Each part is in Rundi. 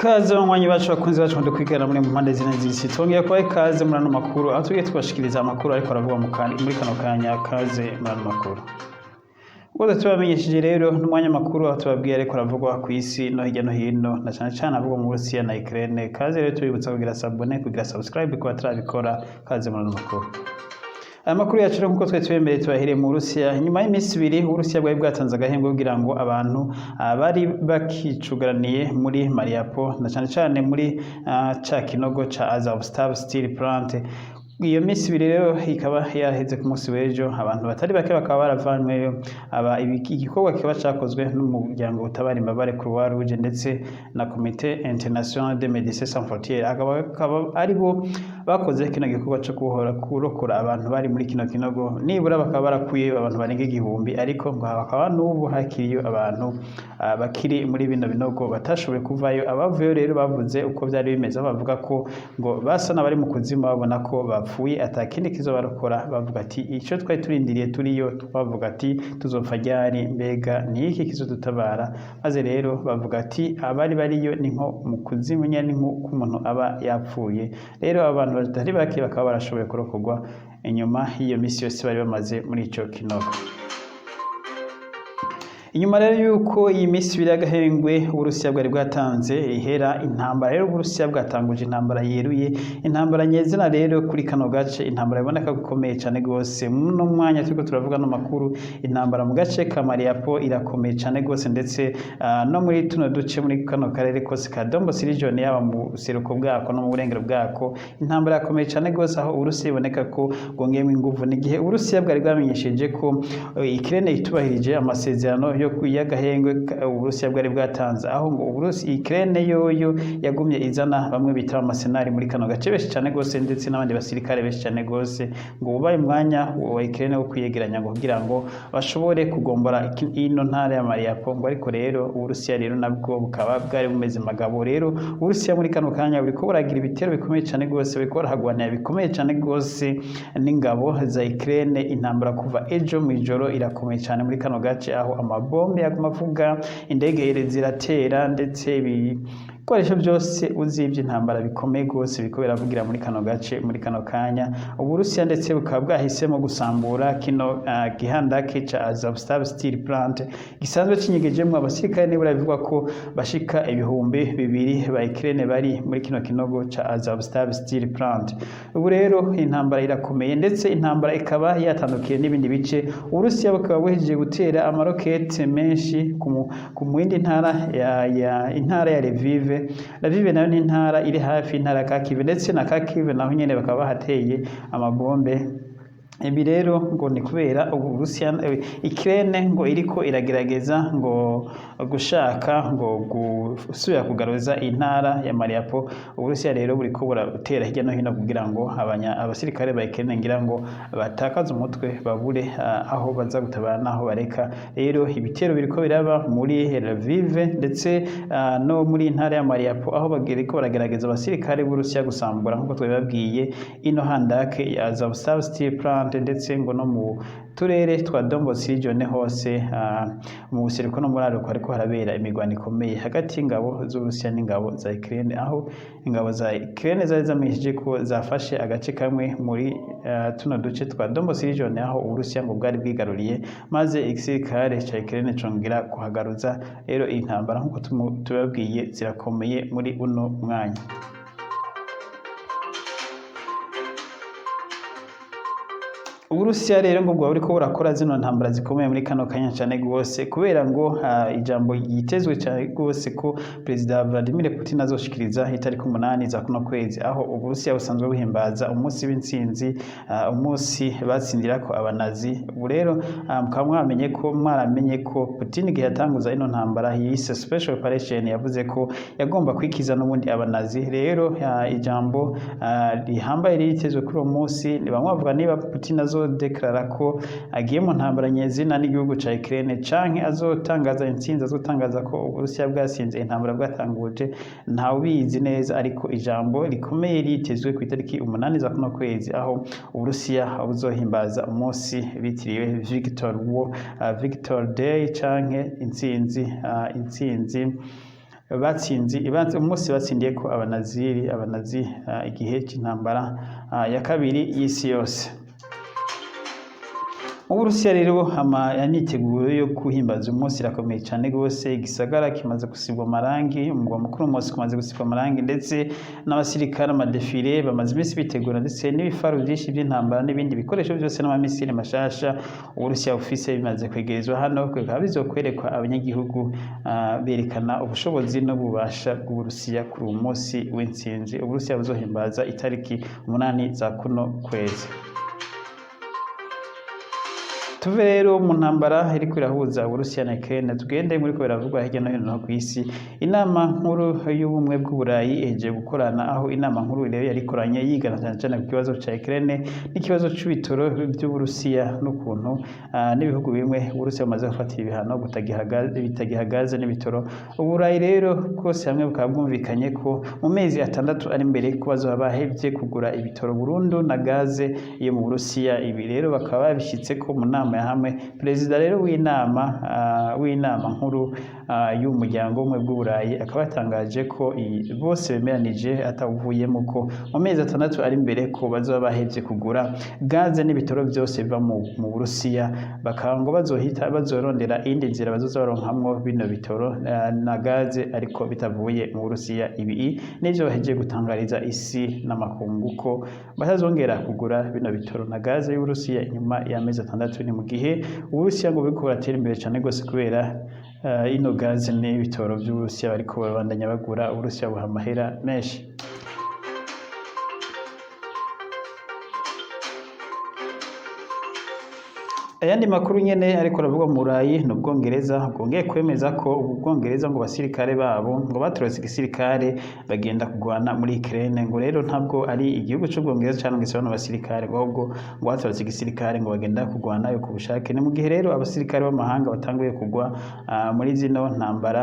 Kaze banywanyi bacu bakunzi bacu ndo kwigana muri mpande zine z'isi twongeye kuba ikaze muri ano makuru aho tugiye tubashikiriza amakuru ariko aravuga muri kano kanya kaze muri ano makuru ubwo tubamenyesheje rero n'umwanya makuru aho tubabwiye ariko aravugwa ku isi no hirya no hino na cyane cyane avuga mu Burusiya na Ukraine. Kaze rero tubibutsa kugira sabone kugira subscribe ko batarabikora. Kaze muri ano makuru. Aya makuru yacu rero nkuko twemeye tubahiriye mu Burusiya nyuma y'iminsi ibiri Uburusiya bwari bwatanze agahembo kugira ngo abantu bari bakicugaraniye muri Mariupol na cyane cyane muri ca kinogo ca AZAVSTAL steel plant. Iyo minsi ibiri rero ikaba yaheze ku munsi w'ejo abantu batari bake bakaba baravanyweyo igikorwa kiba cyakozwe n'umuryango utabara imbabare Croix Rouge ndetse na Comité International de Médecins Sans Frontières akaba ari bo bakoze kino gikorwa cyo kurokora abantu bari muri kino kinogo nibura bakaba barakuye abantu barenga igihumbi ariko ngo bakaba n'ubu hakiriyo abantu bakiri muri bino binogo batashoboye kuvayo. Abavuye rero bavuze uko byari bimeze bavuga ko ngo basa n'abari mu kuzima babona ko bapfuye atakindi kizobarokora bavuga ati icyo twari turindiriye turiyo twavuga ati tuzopfa ryari mbega ni iki kizodutabara maze rero bavuga ati abari bariyo ni nko mu kuzimu nyine nko umuntu aba yapfuye. Rero abantu batari bake bakaba barashoboye kurokorwa inyuma y'iyo misi yose bari bamaze muri ico kinogo. Inyuma rero yuko iyi misi ibiri y'agahengwe Uburusiya bwari bwatanze ihera intambara rero Uburusiya bwatanguje intambara yeruye intambara nyezina rero kuri kano gace intambara iboneka gukomeye cyane gose no mwanya turiko turavuga no makuru intambara mu gace ka Mariupol irakomeye cyane gose ndetse no muri tuno duce muri kano karere kose ka Donbas region yaba mu seruko bwako no mu burengero bwako intambara yakomeye cyane gose aho Uburusiya iboneka ko gongeyemo inguvu n'igihe Uburusiya bwari bwamenyesheje ko Ukraine itubahirije amasezerano yo kuyagahengwe Uburusiya bwari bwatanze aho ngo Ukraine yoyo yagumye izana bamwe bita amasenari muri kano gace benshi cyane gose ndetse n'abandi basirikare benshi cyane gose ngo ubaye umwanya wa Ukraine wo kwiyegeranya ngo kugira ngo bashobore kugombora ino ntara ya Mariupol ngo ariko rero Uburusiya rero nabwo bukaba bwari bumeze magabo. Rero Uburusiya muri kano kanya buriko buragira ibitero bikomeye cyane gose buriko burahagwanira bikomeye cyane gose n'ingabo za Ukraine. Intambara kuva ejo mu ijoro irakomeye cyane muri kano gace aho amabombe yagumavuga indege ziratera ndetse ibikoresho byose uzivye intambara bikomeye gose biko biravugira muri kano gace muri kano kanya. Uburusiya ndetse bukaba bwahisemo gusambura kino Handake ca AZAVSTAL steel plant gisanzwe kinyegejemwe abasirikare nibura bivugwa ko bashika ibihumbi 200 ba Ukraine bari muri kino kinogo ca AZAVSTAL steel plant. Ubu rero intambara irakomeye ndetse intambara ikaba yatandukiye n'ibindi bice. Uburusiya bukaba buhejeje gutera amarokete menshi ku mwindi ntara ya Lviv nayo ni intara iri hafi intara ya Kharkiv ndetse na Kharkiv naho nyene bakaba bahateye amabombe. Ibi rero ngo ni kubera Uburusiya Ukraine ngo iriko iragerageza ngo gushaka ngo gusubira kugaruza intara ya Mariupol. Uburusiya rero buriko buratera hirya no hino kugira ngo abasirikare ba Ukraine ngira ngo batakaza umutwe babure aho baza gutabara naho bareka. Rero ibitero biriko biraba muri Lviv ndetse no muri intara ya Mariupol aho bagiriko baragerageza abasirikare b'Uburusiya gusambura nkuko twabibabwiye ino Handake ya AZAVSTAL steel plant ndetse ngo no mu turere twa Donbas region hose mu buseruko no muri ariko ariko harabera imigwano ikomeye hagati y'ingabo z'Uburusiya n'ingabo za Ukraine aho ingabo za Ukraine zari zamishije ko zafashe agace kamwe muri tuno duce twa Donbas region aho Uburusiya ngo bwari bwigaruriye maze igisirikare ca Ukraine congera kuhagaruza. Rero intambara nkuko tubabwiye zirakomeye muri uno mwanya. Uburusiya rero ngo bwa buriko burakora zino ntambara zikomeye muri kano kanya cyane gose kubera ngo ijambo yitezwe cyane gose ko President Vladimir Putin azoshikiriza itariki 8 za kuno kwezi aho Uburusiya busanzwe buhimbaza umunsi w'intsinzi umunsi batsindira ko abanazi. Ubu rero mukaba mwaramenye ko Putin gihe yatanguza ino ntambara yise special operation yavuze ko yagomba kwikiza n'ubundi abanazi. Rero ijambo rihambaye ritezwe kuri uwo munsi bamwavuga niba Putin declara ko agiye mu ntambara nyezina n'igihugu ca Ukraine canke azotangaza intsinzi azotangaza ko Uburusiya bwasinze intambara bwatanguje ntawe bizi neza ariko ijambo rikomeye ritezwe ku itariki 8 za kuno kwezi aho Uburusiya buzohimbaza umunsi bitiriwe Victor Day canke intsinzi umunsi batsindiye ko abanazi igihe cy'intambara ya kabiri y'isi yose. Uburusiya rero imyiteguro yo guhimbaza umunsi irakomeye cyane rwose. Igisagara kimaze gusigwa amarangi, umugwa mukuru Moscow umaze gusigwa amarangi, ndetse n'abasirikare amadefile bamaze iminsi bitegura, ndetse n'ibifaru byinshi by'intambara n'ibindi bikoresho byose n'amamisiri mashasha Uburusiya bufise bimaze kwegerezwa hano, bikaba bizokwerekwa abanyagihugu berekana ubushobozi n'ububasha bw'Uburusiya kuri uwo munsi w'intsinzi Uburusiya buzohimbaza itariki 8 za kuno kwezi. Tuve rero mu ntambara iriko irahuza Uburusiya na Ukraine, tugende muri ko biravugwa hirya no hino ku isi. Inama nkuru y'ubumwe bw'Uburayi eje gukorana, aho inama nkuru rero yarikoranye yigana cyane ku kibazo ca Ukraine n'ikibazo c'ibitoro by'Uburusiya n'ukuntu n'ibihugu bimwe Uburusiya bumaze gufatira ibihano bitagihagaze n'ibitoro. Uburayi rero bwose hamwe bukaba bwumvikanye ko mu mezi 6 ari imbere ko bazoba bahevye kugura ibitoro burundu na gaze iyo mu Burusiya. Ibi rero bakaba babishitse ko mu nama hamwe. Perezida rero w'inama nkuru y'umuryango w'ubumwe bw'Uburayi akaba yatangaje ko bose bemeranije atawuvuyemo ko mu mezi 6 ari imbere ko bazoba bahevye kugura gaze n'ibitoro byose biva mu Burusiya, bakaba ngo bazorondera indi nzira bazoza baronkamwo bino bitoro na gaze ariko bitavuye mu Burusiya. Ibi nivyo bahejeje gutangariza isi n'amakungu ko batazongera kugura bino bitoro na gaze y'Uburusiya inyuma y'amezi 6. Ni mu gihe Uburusiya ngo buriko buratera imbere cyane rwose kubera ino gaze n'ibitoro by'Uburusiya bariko babandanya bagura. Uburusiya buha amahera menshi. Ayandi makuru nyene ariko aravuga mu Burayi n'Ubwongereza bwongeye kwemeza ko Ubwongereza ngo basirikare babo ngo baturutse igisirikare bagenda kugwana muri Ukraine. Ngo rero ntabwo ari igihugu cy'Ubwongereza cyangwa gisaba n'abasirikare, ahubwo ngo baturutse igisirikare ngo bagenda kugwana yo ku bushake. Ni mu gihe rero abasirikare b'amahanga batanguye kugwa muri zino ntambara,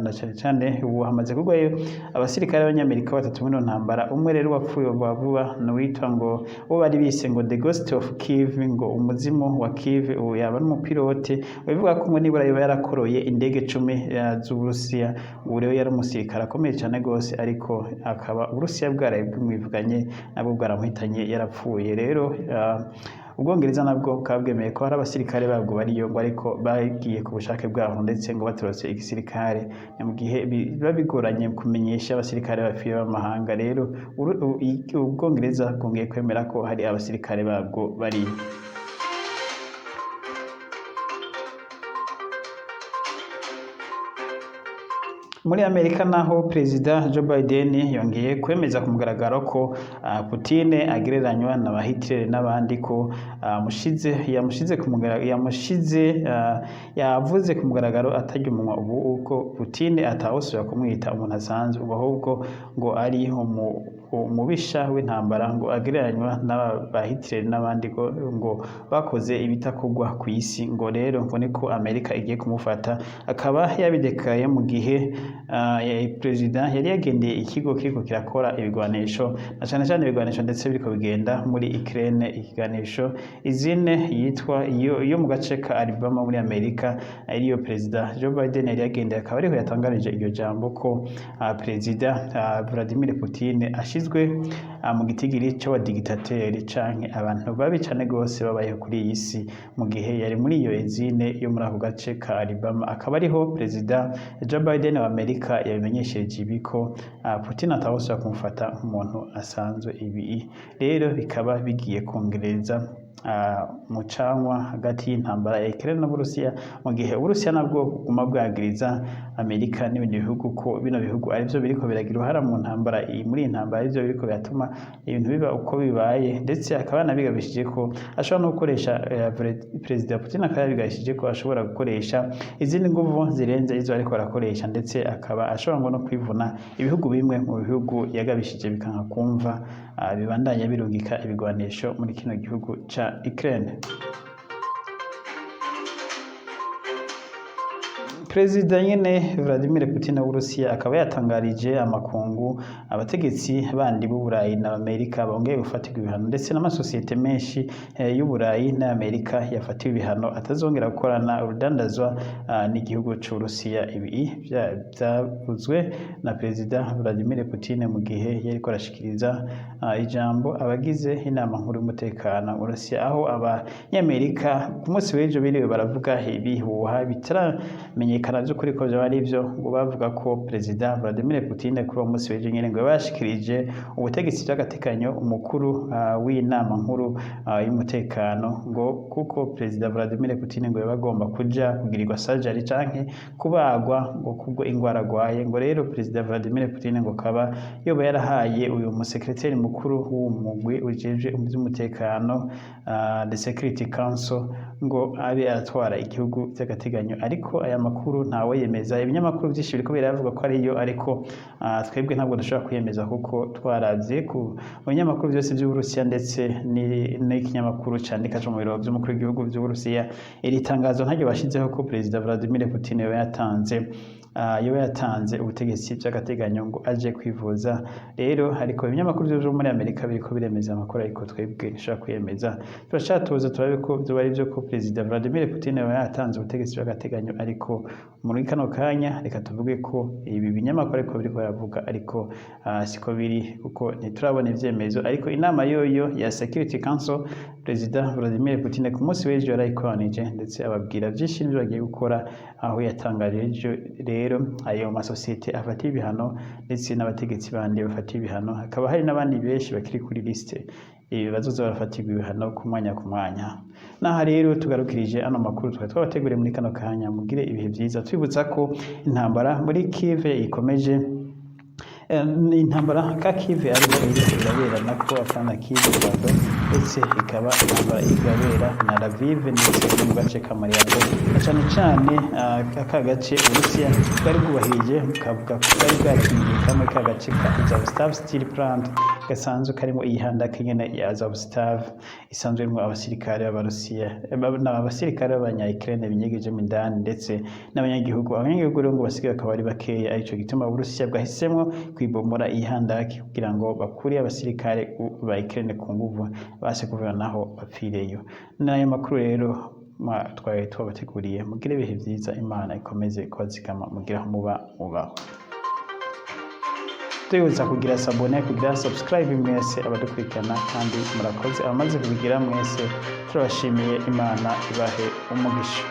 na cyane ubu hamaze kugwayo abasirikare b'Abanyamerika 3 muri ntambara. Umwe rero wapfuye vuba n'uwitwa ngo bo bari bise ngo the ghost of Kiev, ngo umuzimu wa Kiev. Ubu yaba n'umupilote bivuga ko ngo nibura yoba yarakoroye indege 10 z'Uburusiya. Ubu rero yari umusirikare akomeye cyane rwose, ariko akaba Uburusiya bwaraye bwimwivuganye nabwo bwaramuhitanye yarapfuye. Rero Ubwongereza nabwo bwabwemeye ko hari abasirikare babwo bariyo ngo ariko bagiye ku bushake bwabo, ndetse ngo baturutse igisirikare. Mu gihe biba bigoranye kumenyesha abasirikare bapfuye b'amahanga, rero Ubwongereza bwongeye kwemera ko hari abasirikare babwo bariyo. Muri Amerika naho Perezida Joe Biden yongeye kwemeza ku mugaragaro ko Putin agereranywa na Hitler n'abandi, ko yavuze ku mugaragaro atarya umunwa ubu uko Putin atawusubira kumwita umuntu asanzwe, ahubwo ngo ari umubisha w'intambara, ngo agereranywa n'aba Hitler n'abandi ngo bakoze ibitakogwa ku isi. Ngo rero ngo niko Amerika igiye kumufata, akaba yabidekaye mu gihe Perezida yari yagendeye ikigo kiriko kirakora ibigwanisho, na cyane cyane ibigwanisho ndetse biriko bigenda muri Ukraine. Ikiganisho izine yitwa iyo mu gace ka Alabama muri Amerika, ariyo Perezida Joe Biden yari yagendeye, akaba ariho yatangarije iryo jambo ko Perezida Vladimir Putin ashizwe mu gitigiri c'abadigitateri canke abantu babi cane gose babayeho kuri iyi si, mu gihe yari muri iyo izine yo muri ako gace ka Alabama. Akaba ariho Perezida Joe Biden wa Amerika yabimenyesheje ibi ko Putin atawusubira kumufata nk'umuntu asanzwe. Ibi rero bikaba bigiye kongereza mucanwa hagati y'intambara ya Ukraine n'Uburusiya, mu gihe Uburusiya nabwo buguma bwagiriza Amerika n'ibindi bihugu ko bino bihugu arivyo biriko biragira uruhara mu ntambara. Muri iyi ntambara arivyo biriko biratuma ibintu biba uko bibaye, ndetse akaba nabigabishije ko ashobora no gukoresha Perezida Putin akaba yabigabishije ko ashobora gukoresha izindi nguvu zirenze izo ariko arakoresha, ndetse akaba ashobora ngo no kwivuna ibihugu bimwe mu bihugu yagabishije bikanka kumva bibandanya birungika ibigwanisho muri kino gihugu ca Ukraine. Perezida nyene Vladimir Putin w'Uburusiya akaba yatangarije amakungu abategetsi bandi b'Uburayi na Amerika bongeye gufatirwa ibihano ndetse n'amasosiyete menshi y'Uburayi na Amerika yafatiwe ibihano atazongera gukorana urudandazwa n'igihugu c'Uburusiya. Ibi vyavuzwe na Perezida Vladimir Putin mu gihe yariko arashikiriza ijambo abagize inama nkuru y'umutekano mu Burusiya, aho abanyamerika ku munsi w'ejo biriwe baravuga ibihuha bitaramenyekana vy'ukuri ko vyoba ari vyo, ngo bavuga ko Perezida Vladimir Putin kuri uwo munsi w'ejo nyene ngo yabashikirije ubutegetsi vy'agateganyo umukuru w'inama nkuru y'umutekano, ngo kuko Perezida Vladimir Putin ngo yabagomba kuja kugirirwa surgery canke kubagwa ngo kubwo ingwara agwaye, ngo rero Perezida Vladimir Putin ngo kaba yoba yarahaye uyu musekreteri mukuru w'umugwi ujejwe ivy'umutekano the Security Council ngo abe aratwara igihugu vy'agateganyo, ariko aya makuru ntawe yemeza. Ibinyamakuru vyinshi biriko biravuga ko ariyo, ariko twebwe ntabwo dushobora kwiyemeza kuko twaravye ku binyamakuru vyose vy'Uburusiya ndetse n'ikinyamakuru candika co mu biro vy'umukuru w'igihugu vy'Uburusiya. Iri tangazo ntaryo bashizeho ko Perezida Vladimir Putin yoba yatanze ubutegetsi vy'agateganyo ngo aje kwivuza. Rero ariko ibinyamakuru vyo muri Amerika biriko biremeza amakuru, ariko twebwe nshaka kwiyemeza. Turacatuza turabe ko vyoba ari vyo ko Perezida Vladimir Putin yoba yatanze ubutegetsi vy'agateganyo, ariko muri kano kanya reka tuvuge ko ibi binyamakuru ariko biriko baravuga, ariko siko biri kuko ntiturabona ivyemezo. Ariko inama yoyo ya Security Council Perezida Vladimir Putin ku munsi w'ejo yarayikoranije ndetse ababwira vyinshi n'ivyo bagiye gukora, aho yatangarije rero ayo masosiyete afatiye ibihano ndetse n'abategetsi bandi bafatiye ibihano. Hakaba hari n'abandi benshi bakiri kuri liste bazoza barafatirwa ibihano ku mwanya ku mwanya. Naha rero tugarukirije ano makuru twari twabateguriye muri kano kanya. Mugire ibihe vyiza, twibutsa ko intambara muri Kiev ikomeje. Intambara ka Kiev ariko irabera nako afana Kiev bado, ndetse ikaba intambara irabera na Lviv ndetse mu gace ka Mariupol, cyane cyane aka gace Uburusiya bwari bwubahirije kavuga ko bwari bwakingiye kamwe ka gace ka AZAVSTAL steel plant gasanzwe karimo iyi Handake nyene ya AZAVSTAL isanzwe irimo abasirikare b'Abarusiya n'abasirikare b'abanya Ukraine binyegeje mu indani ndetse n'abanyagihugu. Abanyagihugu rero ngo basigaye akaba ari bakeya, arico gituma Uburusiya bwahisemwo kwibomora iyi Handake kugira ngo bakuriye abasirikare ba Ukraine ku nguvu base kuvanaho bapfireyo. N'ayo makuru rero twari twabateguriye. Mugire ibihe vyiza, Imana ikomeze kubazigama, mugira aho mubaho. Tuyoza kugira sabone, kugira subscribe mwese abadukurikirana, kandi murakoze abamaze kubigira mwese turabashimiye. Imana ibahe umugisha.